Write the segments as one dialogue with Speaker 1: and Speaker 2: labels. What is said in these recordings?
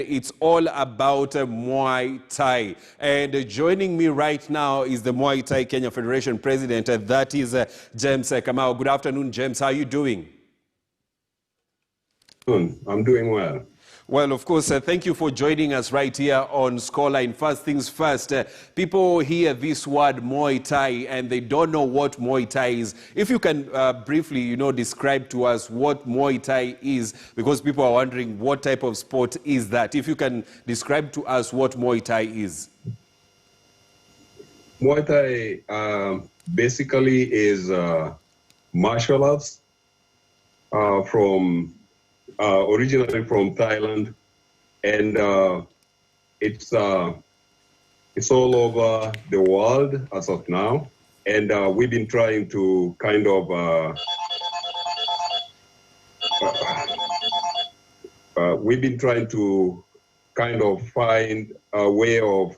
Speaker 1: It's all about Muay Thai. And joining me right now is the Muay Thai Kenya Federation President. That is James Kamau. Good afternoon, James. How are you doing?
Speaker 2: I'm doing well.
Speaker 1: Well, of course, thank you for joining us right here on Scoreline. First things first, people hear this word Muay Thai and they don't know what Muay Thai is. If you can briefly, describe to us what Muay Thai is, because people are wondering what type of sport is that. If you can describe to us what Muay Thai is.
Speaker 2: Muay Thai basically is martial arts originally from Thailand, and it's all over the world as of now. And we've been trying to kind of find a way of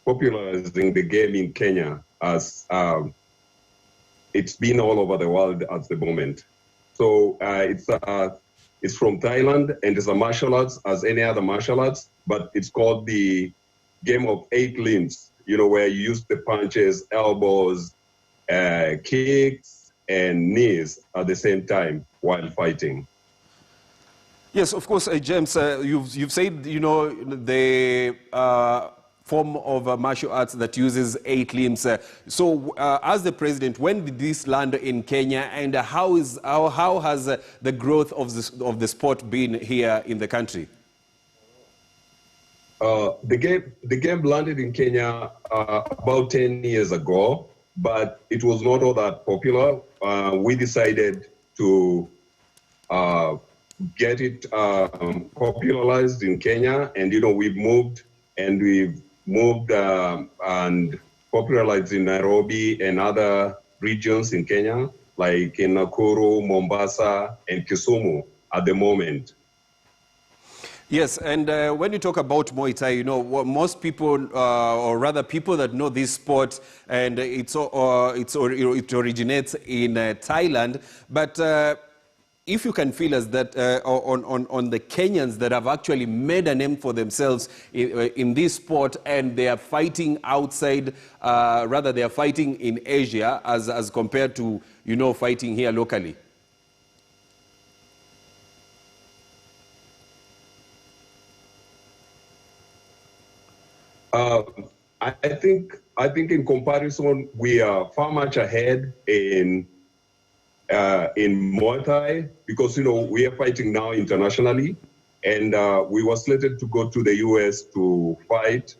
Speaker 2: popularizing the game in Kenya, as it's been all over the world at the moment. So it's from Thailand, and it's a martial arts as any other martial arts, but it's called the game of 8 limbs, where you use the punches, elbows, kicks, and knees at the same time while fighting.
Speaker 1: Yes, of course, James, you've said, the form of martial arts that uses 8 limbs. So, as the president, when did this land in Kenya, and how has the growth of the sport been here in the country?
Speaker 2: The game landed in Kenya about 10 years ago, but it was not all that popular. We decided to get it popularized in Kenya, and we've moved and popularized in Nairobi and other regions in Kenya, like in Nakuru, Mombasa, and Kisumu at the moment.
Speaker 1: Yes, and when you talk about Muay Thai, most people, or rather people that know this sport, and it originates in Thailand, but if you can feel us that on the Kenyans that have actually made a name for themselves in this sport, and they are fighting outside, rather they are fighting in Asia as compared to, fighting here locally.
Speaker 2: I think in comparison, we are far much ahead in Muay Thai, because we are fighting now internationally, and we were slated to go to the US to fight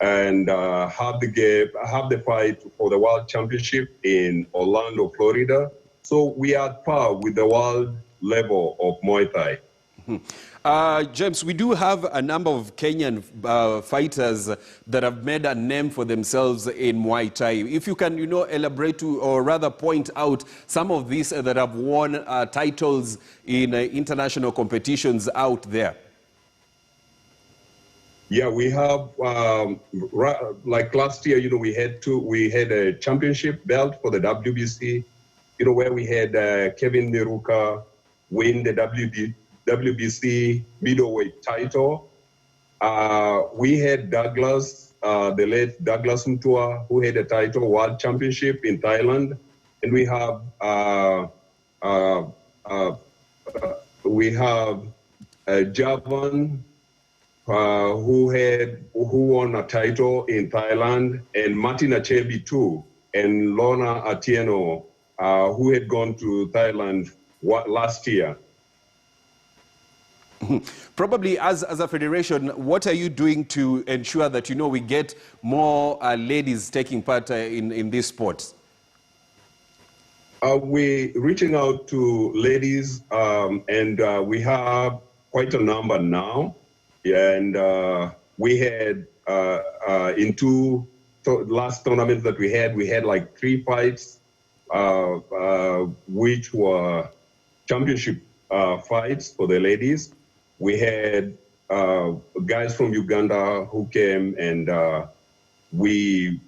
Speaker 2: and have the fight for the World Championship in Orlando, Florida. So we are at par with the world level of Muay Thai.
Speaker 1: James, we do have a number of Kenyan fighters that have made a name for themselves in Muay Thai. If you can, elaborate to, or rather point out some of these that have won titles in international competitions out there.
Speaker 2: Yeah, we have, like last year, we had a championship belt for the WBC, where we had Kevin Neruka win the WBC middleweight title. We had Douglas, the late Douglas Mtua, who had a title world championship in Thailand, and we have Javan, who won a title in Thailand, and Martin Achebi too, and Lorna Atieno, who had gone to Thailand last year.
Speaker 1: Probably as a federation, what are you doing to ensure that, we get more ladies taking part in this sport?
Speaker 2: We're reaching out to ladies, and we have quite a number now. And we had, in last tournaments that we had like 3 fights, which were championship fights for the ladies. We had guys from Uganda who came, and we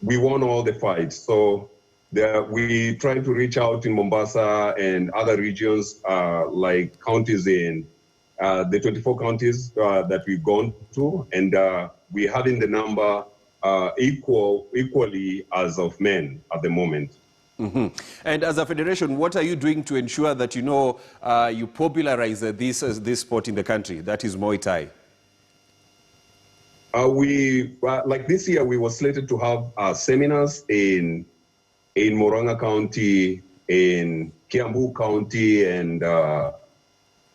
Speaker 2: won all the fights. So we try to reach out in Mombasa and other regions, like counties in the 24 counties that we've gone to, and we're having the number equally as of men at the moment.
Speaker 1: And as a federation, what are you doing to ensure that you popularize this sport in the country, that is Muay Thai?
Speaker 2: Like this year, we were slated to have seminars in Moranga County, in Kiambu County, and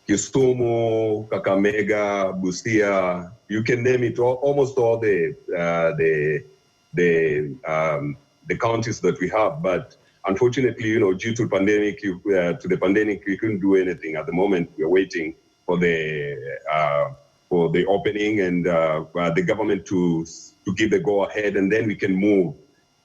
Speaker 2: Kisumu, Kakamega, Busia. You can name it. Almost all the counties that we have, but unfortunately, due to the pandemic, we couldn't do anything. At the moment, we're waiting for the opening and the government to give the go ahead, and then we can move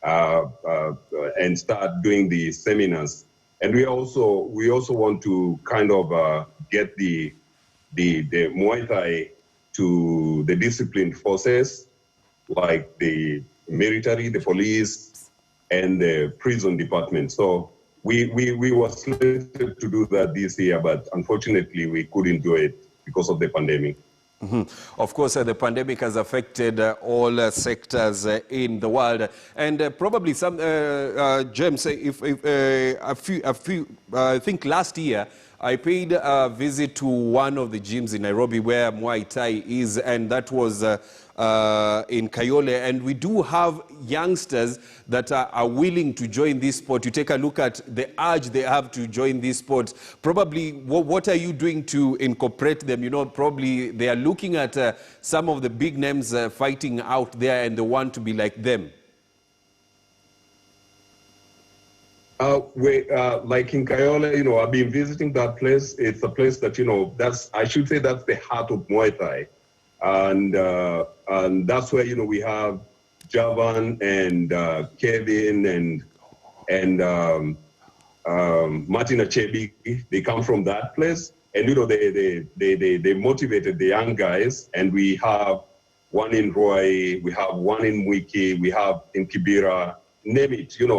Speaker 2: and start doing the seminars. And we also want to kind of get the Muay Thai to the disciplined forces, like the military, the police, and the prison department. So we were slated to do that this year, but unfortunately we couldn't do it because of the pandemic.
Speaker 1: Of course, the pandemic has affected all sectors in the world, and probably some, James, I think last year I paid a visit to one of the gyms in Nairobi where Muay Thai is, and that was in Kayole, and we do have youngsters that are willing to join this sport. You take a look at the urge they have to join this sport. Probably, what are you doing to incorporate them? Probably they are looking at some of the big names fighting out there, and they want to be like them.
Speaker 2: Like in Kayole, I've been visiting that place. It's a place that, I should say that's the heart of Muay Thai. And that's where, we have Javan and Kevin and Martin Achebi. They come from that place. And, they motivated the young guys. And we have one in Roy, we have one in Mwiki, we have in Kibera, name it, in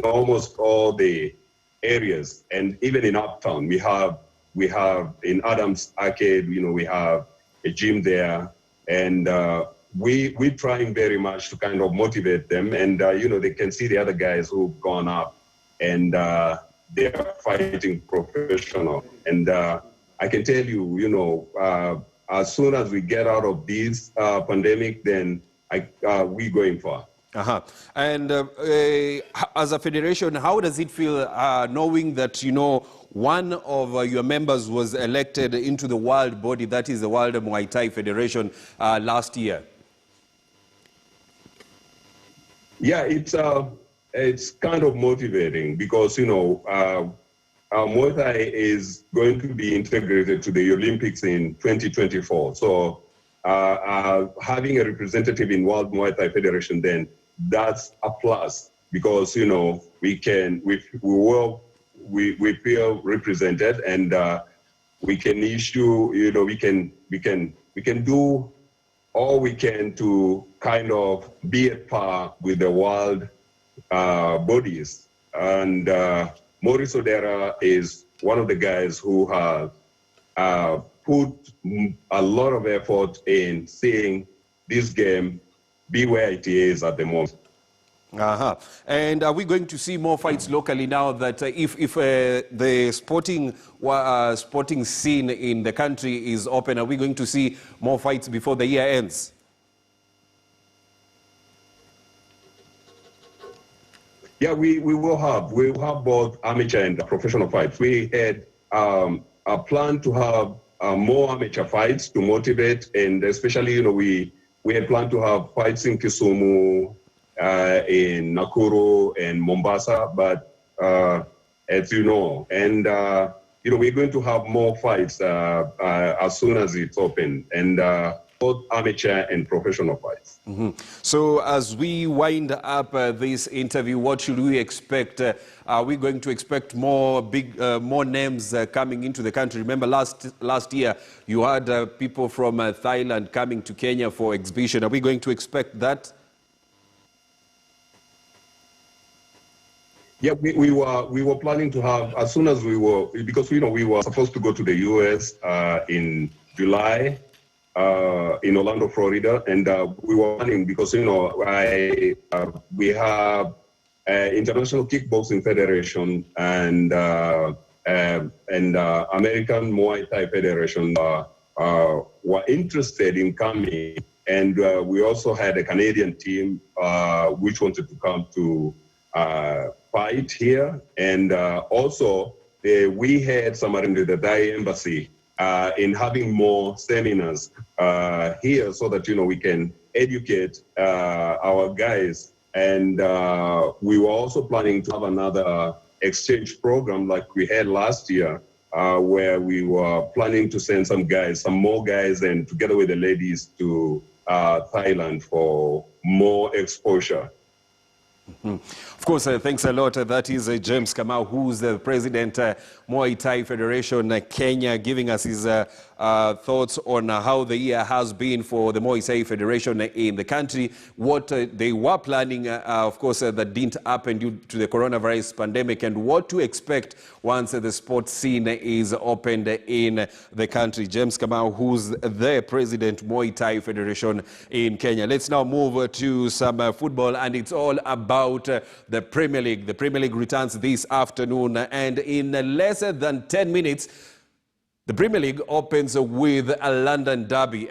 Speaker 2: almost all the areas. And even in Uptown, we have in Adams Arcade, we have a gym there. And we're trying very much to kind of motivate them. And, they can see the other guys who've gone up and they're fighting professional. And I can tell you, as soon as we get out of this pandemic, then we're going far.
Speaker 1: And as a federation, how does it feel knowing that, one of your members was elected into the world body, that is the World Muay Thai Federation, last year?
Speaker 2: Yeah, it's kind of motivating because, Muay Thai is going to be integrated to the Olympics in 2024. So having a representative in World Muay Thai Federation, then that's a plus because, we feel represented and we can issue, we can do all we can to kind of be at par with the world bodies. And Maurice Odera is one of the guys who have put a lot of effort in seeing this game be where it is at the moment.
Speaker 1: And are we going to see more fights locally now that if the sporting scene in the country is open, are we going to see more fights before the year ends?
Speaker 2: Yeah, we'll have both amateur and professional fights. We had a plan to have more amateur fights to motivate, and especially, we had planned to have fights in Kisumu, in Nakuru and Mombasa, but as you know, and we're going to have more fights as soon as it's open, and both amateur and professional fights.
Speaker 1: So as we wind up this interview, what should we expect? Are we going to expect more names coming into the country? Remember last year you had people from Thailand coming to Kenya for exhibition. Are we going to expect that?
Speaker 2: Yeah, we were planning to have, as soon as we were, because we were supposed to go to the US in July in Orlando, Florida, and we were planning because we have International Kickboxing Federation and American Muay Thai Federation were interested in coming, and we also had a Canadian team which wanted to come to fight here, and also we had someone in the Thai embassy in having more seminars here so that we can educate our guys, and we were also planning to have another exchange program like we had last year, where we were planning to send some more guys, and together with the ladies to Thailand for more exposure.
Speaker 1: Of course, thanks a lot. That is James Kamau, who's the president, Muay Thai Federation Kenya, giving us his thoughts on how the year has been for the Muay Thai Federation in the country, what they were planning, of course, that didn't happen due to the coronavirus pandemic, and what to expect once the sports scene is opened in the country. James Kamau, who's the president, Muay Thai Federation in Kenya. Let's now move to some football, and it's all about the Premier League. The Premier League returns this afternoon, and in less than 10 minutes, the Premier League opens with a London derby. And